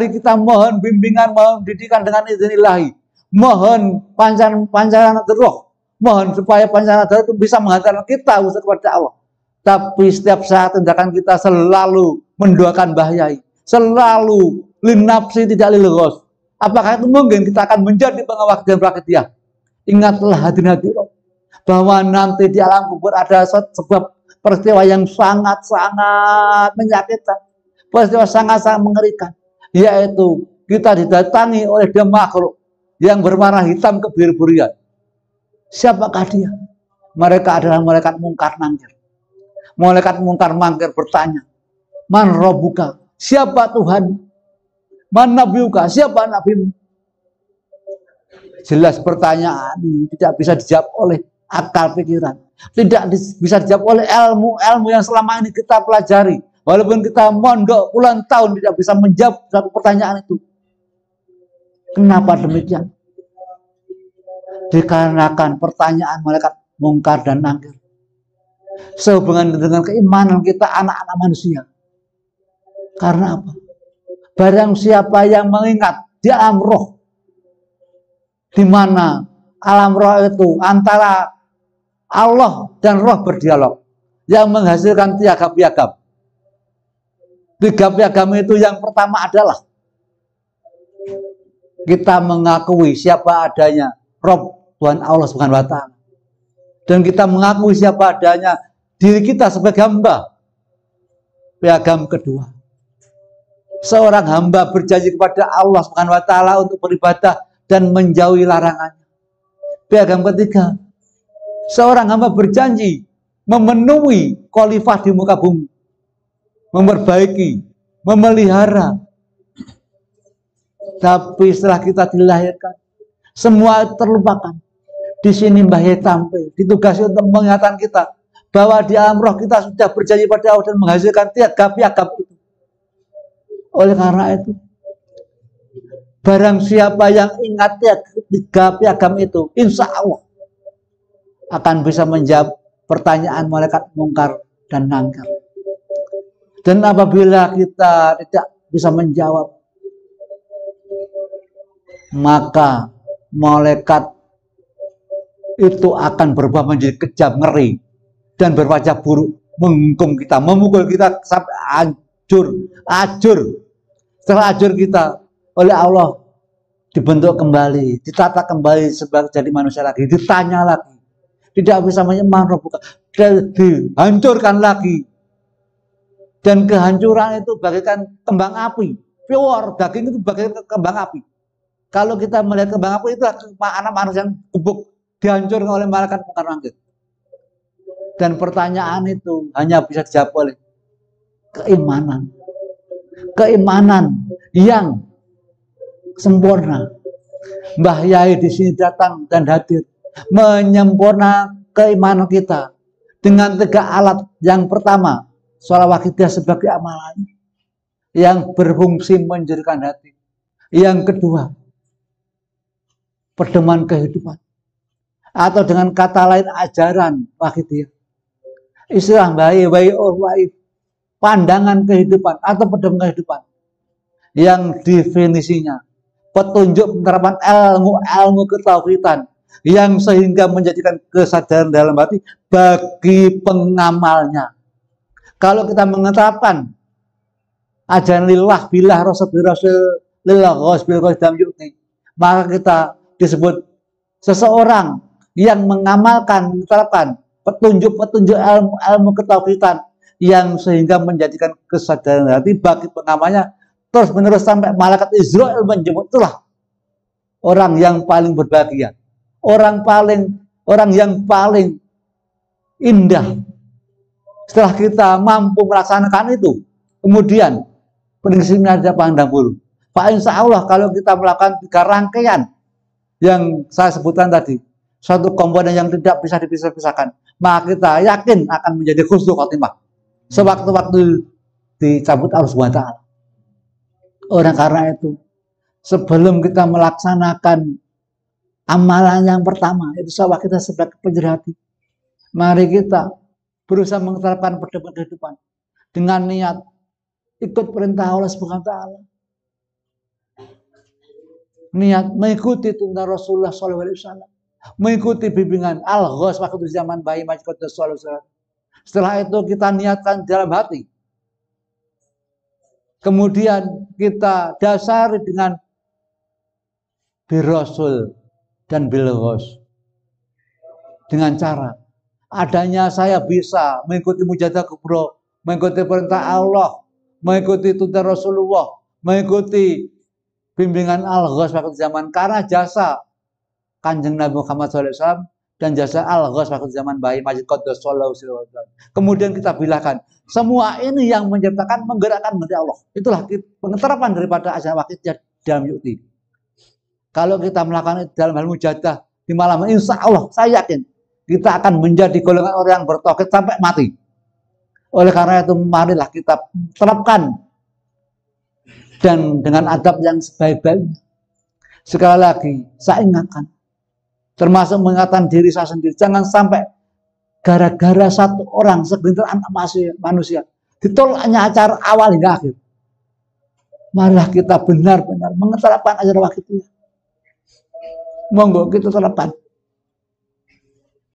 kita mohon bimbingan, mohon didikan dengan izin ilahi, mohon pancaran roh, mohon supaya pancaran roh itu bisa menghantarkan kita kepada Allah. Tapi setiap saat tindakan kita selalu mendoakan bahayai, selalu linapsi tidak lilghos. Apakah itu mungkin kita akan menjadi pengawal dan praketia? Ingatlah hadirin bahwa nanti di alam kubur ada sebab peristiwa yang sangat-sangat menyakitkan, peristiwa sangat-sangat mengerikan, yaitu kita didatangi oleh dia makhluk yang berwarna hitam kebiru-biruan. Siapakah dia? Mereka adalah malaikat mungkar nangkir. Malaikat mungkar mangkir bertanya, man robuka? Siapa Tuhan? Man nabiuka? Siapa nabimu? Jelas pertanyaan ini tidak bisa dijawab oleh akal pikiran, tidak bisa dijawab oleh ilmu yang selama ini kita pelajari. Walaupun kita mondok puluhan tahun tidak bisa menjawab satu pertanyaan itu. Kenapa demikian? Dikarenakan pertanyaan malaikat mungkar dan nangkir sehubungan dengan keimanan kita anak-anak manusia. Karena apa? Barang siapa yang mengingat di alam roh, di mana alam roh itu antara Allah dan roh berdialog yang menghasilkan tiga piagam. Tiga piagam itu yang pertama adalah kita mengakui siapa adanya Rob Tuhan Allah Subhanahu wa Ta'ala, dan kita mengakui siapa adanya diri kita sebagai hamba. Piagam kedua, seorang hamba berjanji kepada Allah Subhanahu wa Ta'ala untuk beribadah dan menjauhi larangannya. Piagam ketiga, seorang hamba berjanji memenuhi khalifah di muka bumi, memperbaiki, memelihara. Tapi setelah kita dilahirkan, semua terlupakan. Di sini Mbah Yai tampil, ditugasi untuk mengingatkan kita bahwa di alam roh kita sudah berjanji pada Allah dan menghasilkan tiga piagam itu. Oleh karena itu, barang siapa yang ingat tiga piagam itu, insya Allah akan bisa menjawab pertanyaan malaikat mungkar dan nangkir. Dan apabila kita tidak bisa menjawab, maka malaikat itu akan berubah menjadi kejam, ngeri, dan berwajah buruk, menghukum kita, memukul kita sampai hancur. Setelah hancur kita oleh Allah dibentuk kembali, ditata kembali sebagai jadi manusia lagi, ditanya lagi, tidak bisa menyembah Rabbuka, dihancurkan lagi. Dan kehancuran itu bagaikan kembang api, pure, daging itu bagaikan kembang api. Kalau kita melihat kembang api itu anak manusia yang gebuk, dihancurkan oleh malaikat mungkar nangkir. Dan pertanyaan itu hanya bisa dijawab oleh keimanan. Keimanan yang sempurna. Mbah Yai di sini datang dan hadir menyempurna keimanan kita dengan tiga alat. Yang pertama, sholawat kita sebagai amalan yang berfungsi menjadikan hati. Yang kedua, pedoman kehidupan, atau dengan kata lain ajaran Wahidiyah. Istilah Waif, pandangan kehidupan atau pedoman kehidupan yang definisinya petunjuk penerapan ilmu ketauhidan yang sehingga menjadikan kesadaran dalam hati bagi pengamalnya. Kalau kita mengetapkan ajaran lillah billah rasul lillah ghosbil dalam yukti, maka kita disebut seseorang yang mengamalkan, menerapkan petunjuk-petunjuk ilmu ketauhidan yang sehingga menjadikan kesadaran hati bagi pengamalnya terus menerus sampai malaikat Israel menjemput. Itulah orang yang paling berbahagia, orang yang paling indah. Setelah kita mampu melaksanakan itu, kemudian prinsipnya ada pandang bulu. Pak, insya Allah kalau kita melakukan 3 rangkaian yang saya sebutkan tadi, suatu komponen yang tidak bisa dipisah-pisahkan, maka kita yakin akan menjadi husnul khotimah sewaktu-waktu dicabut Allah SWT. Oleh karena itu, sebelum kita melaksanakan amalan yang pertama, itu sawah kita sebagai penjerah hati, mari kita berusaha mengeterapkan pedoman kehidupan dengan niat ikut perintah Allah SWT. niat mengikuti tuntunan Rasulullah SAW, mengikuti bimbingan Al-Ghaus waktu zaman bayi Majid Qudus SAW. Setelah itu kita niatkan dalam hati. Kemudian kita dasari dengan bir-Rasul dan bil-Ghaus. Dengan cara adanya saya bisa mengikuti mujahadah kubra, mengikuti perintah Allah, mengikuti tuntunan Rasulullah, mengikuti bimbingan Al-Ghaus waktu zaman, karena jasa Kanjeng Nabi Muhammad SAW dan jasa Al-Ghaus waktu zaman bayi Majid Qudus SAW. Kemudian kita bilahkan semua ini yang menciptakan, menggerakkan kehendak Allah. Itulah pengeterapan daripada ajaran wakidiyah dalam yukti. Kalau kita melakukan itu dalam hal mujahadah di malam, insya Allah saya yakin kita akan menjadi golongan orang yang bertauhid sampai mati. Oleh karena itu marilah kita terapkan dan dengan adab yang sebaik-baiknya. Sekali lagi saya ingatkan, termasuk mengingatkan diri saya sendiri, jangan sampai gara-gara satu orang segelintir anak manusia ditolaknya acara awal hingga akhir. Marilah kita benar-benar mengeterapkan ajaran wakidiyah. Monggo kita terapkan.